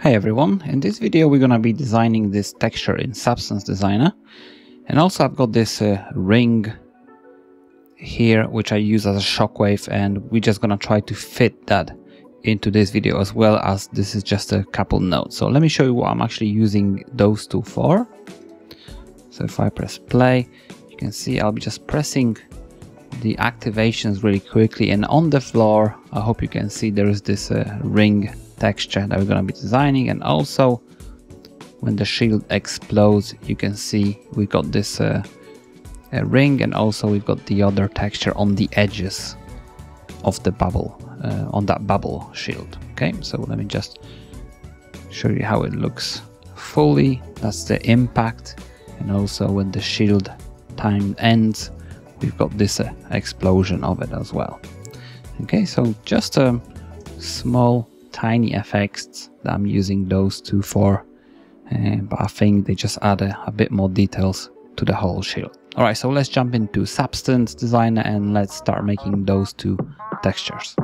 Hi everyone, in this video we're going to be designing this texture in Substance Designer, and also I've got this ring here which I use as a shockwave, and we're just going to try to fit that into this video, as well as this is just a couple nodes. So let me show you what I'm actually using those two for. So if I press play, you can see I'll be just pressing the activations really quickly, and on the floor I hope you can see there is this ring texture that we're going to be designing. And also when the shield explodes, you can see we got this a ring, and also we've got the other texture on the edges of the bubble, on that bubble shield. Okay, so let me just show you how it looks fully. That's the impact, and also when the shield time ends, we've got this explosion of it as well. Okay, so just a small tiny effects that I'm using those two for, but I think they just add a bit more details to the whole shield. Alright, so let's jump into Substance Designer and let's start making those two textures.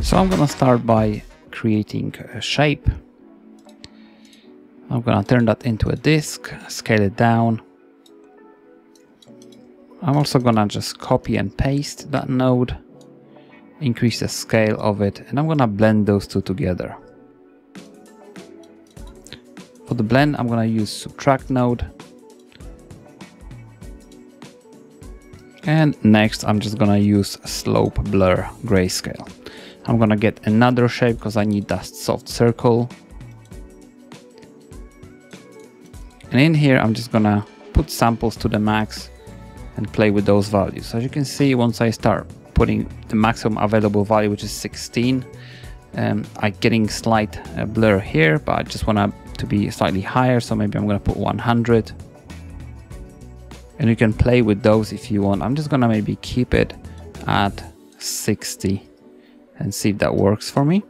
So I'm gonna start by creating a shape. I'm gonna turn that into a disk, scale it down. I'm also gonna just copy and paste that node, increase the scale of it, and I'm gonna blend those two together. For the blend, I'm gonna use subtract node. And next, I'm just gonna use slope blur grayscale. I'm gonna get another shape because I need that soft circle. And in here, I'm just gonna put samples to the max and play with those values. So as you can see, once I start putting the maximum available value, which is 16, I'm getting slight blur here, but I just want to be slightly higher. So maybe I'm gonna put 100. And you can play with those if you want. I'm just gonna maybe keep it at 60. And see if that works for me.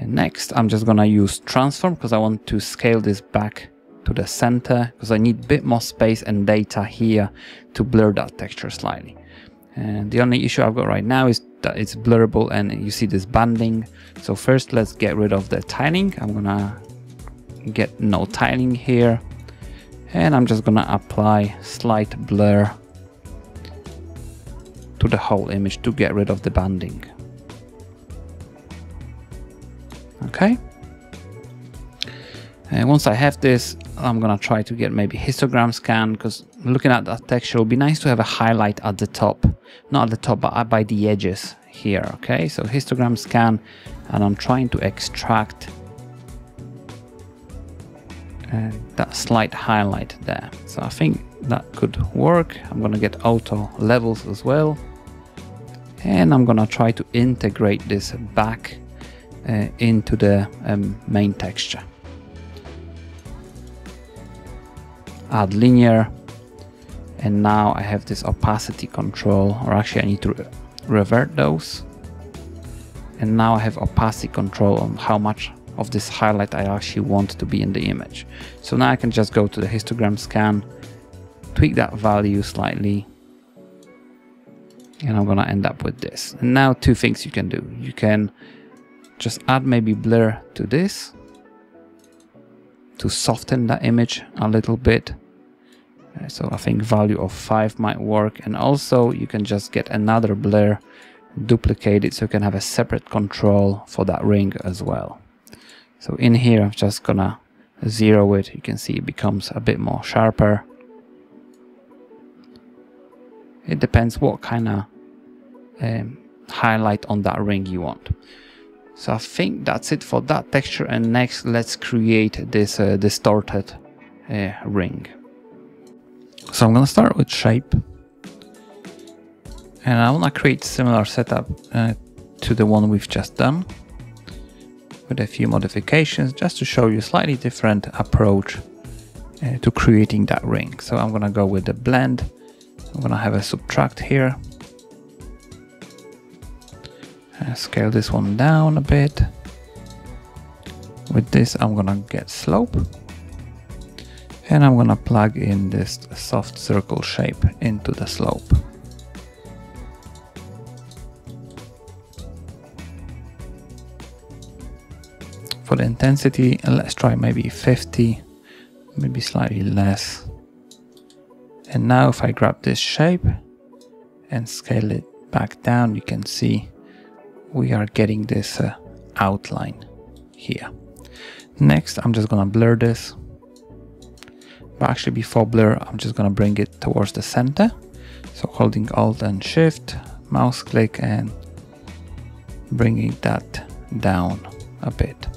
Next, I'm just gonna use transform because I want to scale this back to the center, because I need a bit more space and data here to blur that texture slightly. And the only issue I've got right now is that it's blurable and you see this banding. So first, let's get rid of the tiling. I'm gonna get no tiling here, and I'm just gonna apply slight blur to the whole image to get rid of the banding. Okay. And once I have this, I'm gonna try to get maybe histogram scan, because looking at that texture, it would be nice to have a highlight at the top, not at the top, but by the edges here. Okay, so histogram scan, and I'm trying to extract that slight highlight there. So I think that could work. I'm gonna get auto levels as well, and I'm gonna try to integrate this back into the main texture. Add linear, and now I have this opacity control, or actually I need to revert those, and now I have opacity control on how much of this highlight I actually want to be in the image. So now I can just go to the histogram scan, tweak that value slightly, and I'm gonna end up with this. And now two things you can do. You can just add maybe blur to this to soften that image a little bit. So I think value of 5 might work. And also you can just get another blur, duplicate it, so you can have a separate control for that ring as well. So in here, I'm just gonna zero it. You can see it becomes a bit more sharper. It depends what kind of highlight on that ring you want. So I think that's it for that texture. And next, let's create this distorted ring. So I'm gonna start with shape, and I wanna create similar setup to the one we've just done, with a few modifications just to show you a slightly different approach to creating that ring. So I'm gonna go with the blend. I'm gonna have a subtract here. Scale this one down a bit. With this, I'm gonna get slope. And I'm gonna plug in this soft circle shape into the slope. For the intensity, let's try maybe 50, maybe slightly less. And now if I grab this shape and scale it back down, you can see we are getting this outline here. Next, I'm just gonna blur this. But actually before blur, I'm just gonna bring it towards the center. So holding Alt and Shift, mouse click and bringing that down a bit.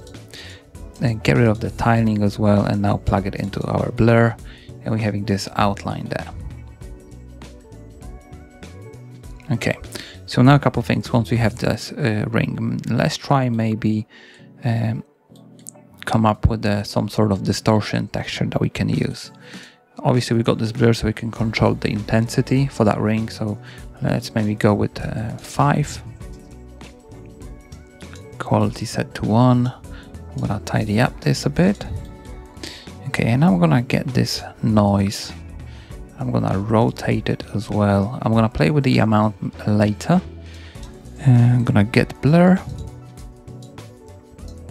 And get rid of the tiling as well, and now plug it into our blur, and we're having this outline there. Okay, so now a couple of things. Once we have this ring, let's try maybe come up with some sort of distortion texture that we can use. Obviously we got this blur so we can control the intensity for that ring, so let's maybe go with 5. Quality set to 1. I'm gonna tidy up this a bit. Okay, and I'm gonna get this noise. I'm gonna rotate it as well. I'm gonna play with the amount later. I'm gonna get blur.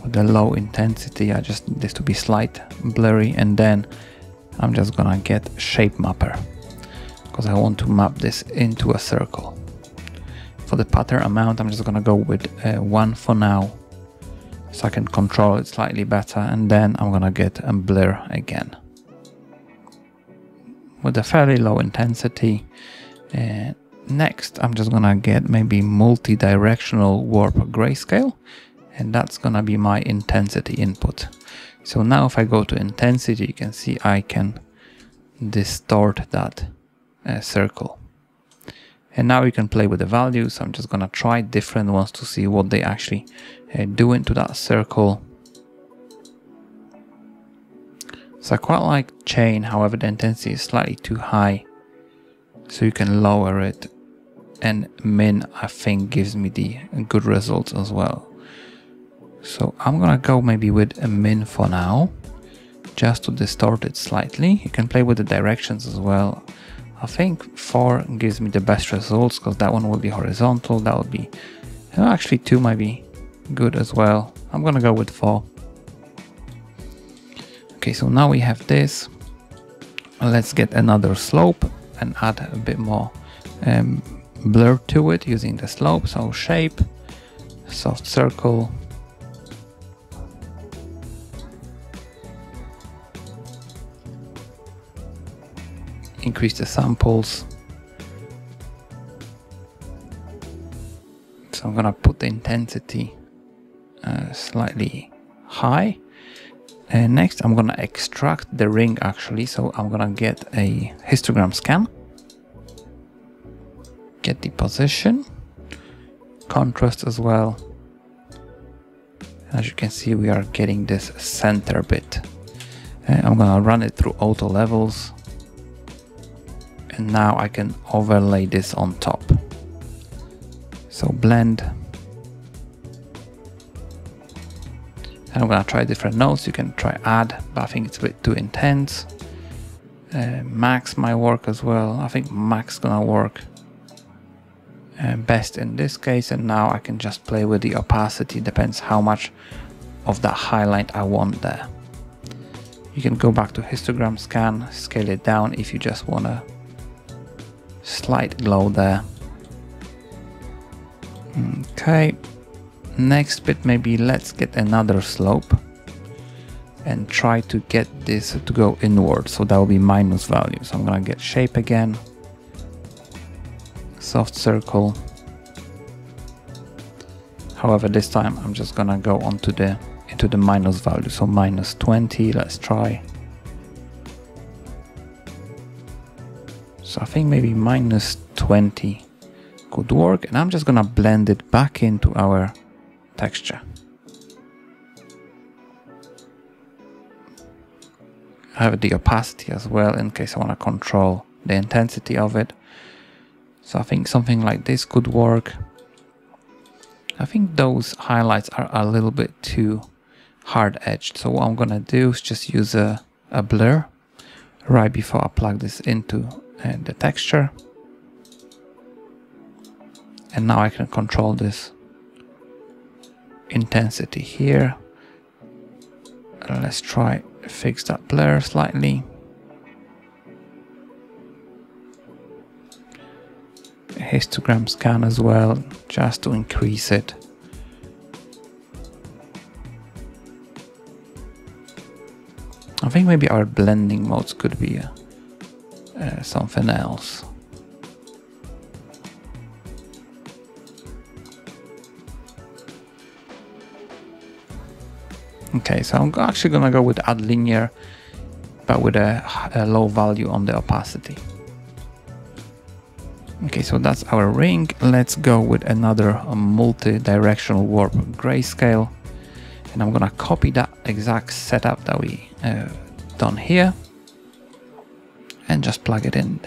With the low intensity, I just need this to be slight blurry, and then I'm just gonna get shape mapper because I want to map this into a circle. For the pattern amount, I'm just gonna go with 1 for now, so I can control it slightly better, and then I'm gonna get a blur again with a fairly low intensity. Next, I'm just gonna get maybe multi-directional warp grayscale, and that's gonna be my intensity input. So now if I go to intensity, you can see I can distort that circle. And now we can play with the values. I'm just gonna try different ones to see what they actually do into that circle. So I quite like chain, however the intensity is slightly too high, so you can lower it. And min, I think, gives me the good results as well. So I'm gonna go maybe with a min for now, just to distort it slightly. You can play with the directions as well. I think 4 gives me the best results because that one will be horizontal. That would be, actually 2 might be good as well. I'm gonna go with 4. Okay, so now we have this. Let's get another slope and add a bit more blur to it using the slope. So shape, soft circle. Increase the samples. So I'm gonna put the intensity slightly high. And next I'm gonna extract the ring actually. So I'm gonna get a histogram scan. Get the position, contrast as well. As you can see, we are getting this center bit. I'm gonna run it through auto levels. And now I can overlay this on top. So blend. And I'm gonna try different nodes. You can try add, but I think it's a bit too intense. Max might work as well. I think max gonna work best in this case. And now I can just play with the opacity. Depends how much of that highlight I want there. You can go back to histogram scan, scale it down if you just wanna slight glow there. Okay, next bit, maybe let's get another slope and try to get this to go inward, so that will be minus value. So I'm gonna get shape again, soft circle. However, this time I'm just gonna go onto into the minus value, so minus 20. Let's try. So I think maybe minus 20 could work, and I'm just gonna blend it back into our texture. I have the opacity as well in case I want to control the intensity of it. So I think something like this could work. I think those highlights are a little bit too hard-edged. So what I'm going to do is just use a blur right before I plug this into the texture. And now I can control this intensity here. Let's try fix that blur slightly. Histogram scan as well, just to increase it. I think maybe our blending modes could be something else. Okay, so I'm actually gonna go with add linear, but with a low value on the opacity. Okay, so that's our ring. Let's go with another multi-directional warp grayscale. And I'm gonna copy that exact setup that we done here and just plug it in.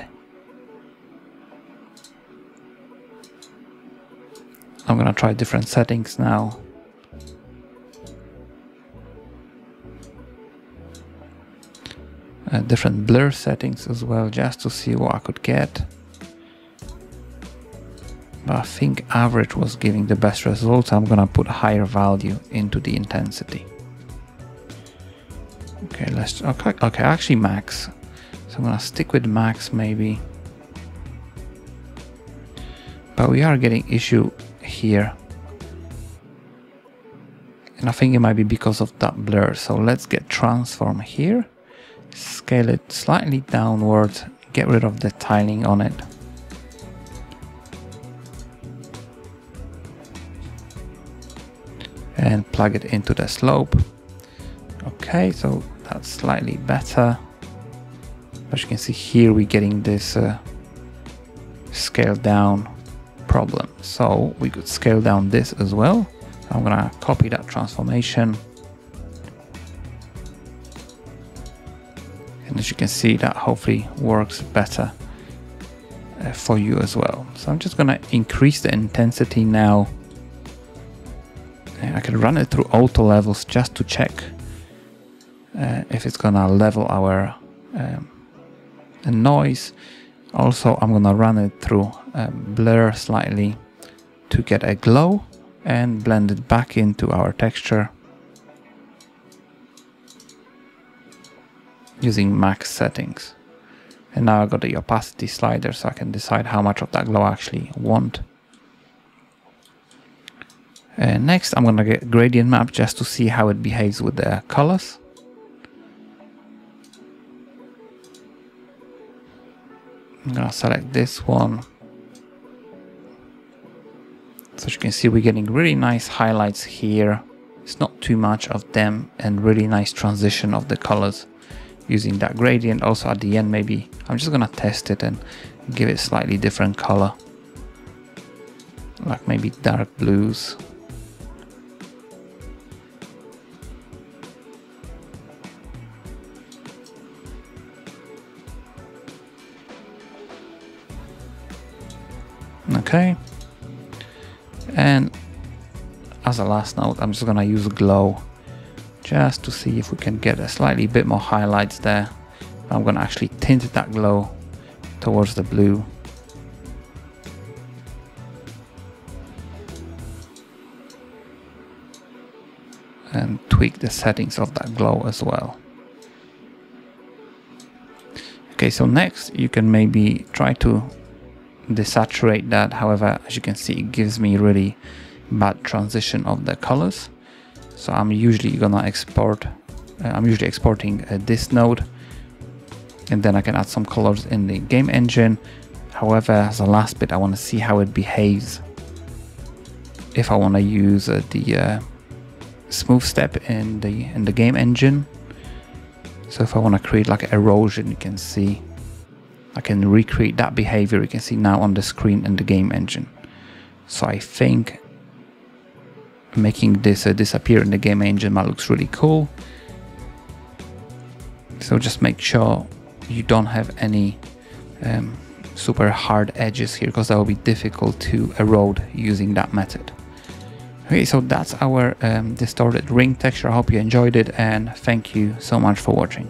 I'm gonna try different settings now. Different blur settings as well, just to see what I could get. But I think average was giving the best results. I'm gonna put a higher value into the intensity. Okay, okay, actually max. So I'm gonna stick with max maybe. But we are getting issue here. And I think it might be because of that blur. So let's get transform here. Scale it slightly downwards, get rid of the tiling on it. And plug it into the slope. Okay, so that's slightly better. As you can see here, we're getting this scale down problem. So we could scale down this as well. I'm gonna copy that transformation. And as you can see, that hopefully works better for you as well. So I'm just gonna increase the intensity now. I can run it through auto levels just to check if it's gonna level our noise. Also, I'm gonna run it through blur slightly to get a glow and blend it back into our texture using max settings. And now I got the opacity slider, so I can decide how much of that glow I actually want. Next, I'm gonna get gradient map just to see how it behaves with the colors. I'm gonna select this one. So as you can see, we're getting really nice highlights here. It's not too much of them, and really nice transition of the colors using that gradient. Also at the end, maybe I'm just gonna test it and give it slightly different color, like maybe dark blues. Okay, and as a last note, I'm just gonna use glow just to see if we can get a slightly bit more highlights there. I'm gonna actually tint that glow towards the blue. And tweak the settings of that glow as well. Okay, so next you can maybe try to desaturate that. However, as you can see, it gives me really bad transition of the colors. So I'm usually gonna export, I'm usually exporting this node, and then I can add some colors in the game engine. However, as a last bit, I want to see how it behaves if I want to use the smooth step in the game engine. So if I want to create like erosion, you can see I can recreate that behavior. You can see now on the screen in the game engine. So I think making this disappear in the game engine looks really cool. So just make sure you don't have any super hard edges here, because that will be difficult to erode using that method. Okay, so that's our distorted ring texture. I hope you enjoyed it, and thank you so much for watching.